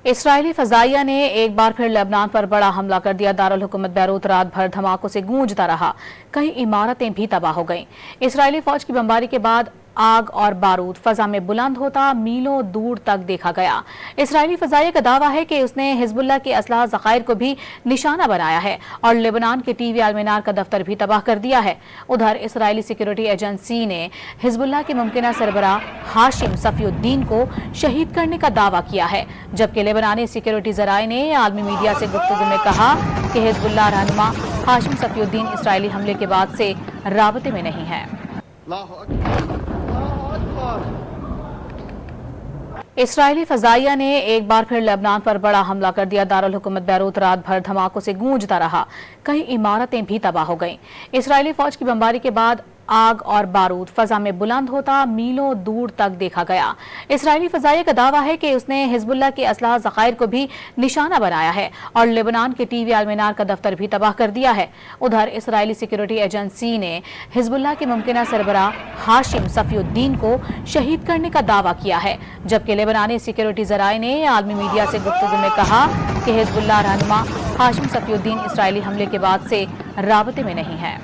اسرائیلی فضائیہ نے ایک بار پھر لبنان پر بڑا حملہ کر دیا۔ دارالحکومت بیروت رات بھر دھماکوں سے گونجتا رہا، کئی عمارتیں بھی تباہ ہو گئیں۔ اسرائیلی فوج کی بمباری کے بعد آگ اور بارود فضا میں بلند ہوتا میلوں دور تک دیکھا گیا۔ اسرائیلی فضائیہ کا دعویٰ ہے کہ اس نے حزب اللہ کے اسلحہ ذخائر کو بھی نشانہ بنایا ہے اور لبنان کے ٹی وی المنار کا دفتر بھی تباہ کر دیا ہے۔ ادھر اسرائیلی سیکیورٹی ایجنسی نے حزب اللہ کے ممکنہ سربراہ ہاشم صفی الدین کو شہید کرنے کا دعویٰ کیا ہے، جبکہ لبنانی سیکیورٹی ذرائع نے عالمی میڈیا سے گفتگو میں کہا کہ حزب اللہ رہنما ہاشم صفی الدین اسرائیلی حملے کے بعد سے رابطے میں نہیں ہے۔ اسرائیلی فضائیہ نے ایک بار پھر لبنان پر بڑا حملہ کر دیا۔ دارالحکومت بیروت رات بھر دھماکوں سے گونجتا رہا، کئی عمارتیں بھی تباہ ہو گئیں۔ اسرائیلی فوج کی بمباری کے بعد آگ اور بارود فضا میں بلند ہوتا میلوں دور تک دیکھا گیا۔ اسرائیلی فضائیہ کا دعویٰ ہے کہ اس نے حزب اللہ کے اسلحہ ذخائر کو بھی نشانہ بنایا ہے اور لبنان کے ٹی وی المنار کا دفتر بھی تباہ کر دیا ہے۔ ادھر اسرائیلی سیکیورٹی ایجنسی نے حزب اللہ کے ممکنہ سربراہ ہاشم صفی الدین کو شہید کرنے کا دعویٰ کیا ہے، جبکہ لبنانی سیکیورٹی ذرائع نے عالمی میڈیا سے گفتگو میں کہا کہ حزب اللہ رہنما ہاشم صفی الدین اسرائیلی حملے کے بعد سے رابطے میں نہیں ہے۔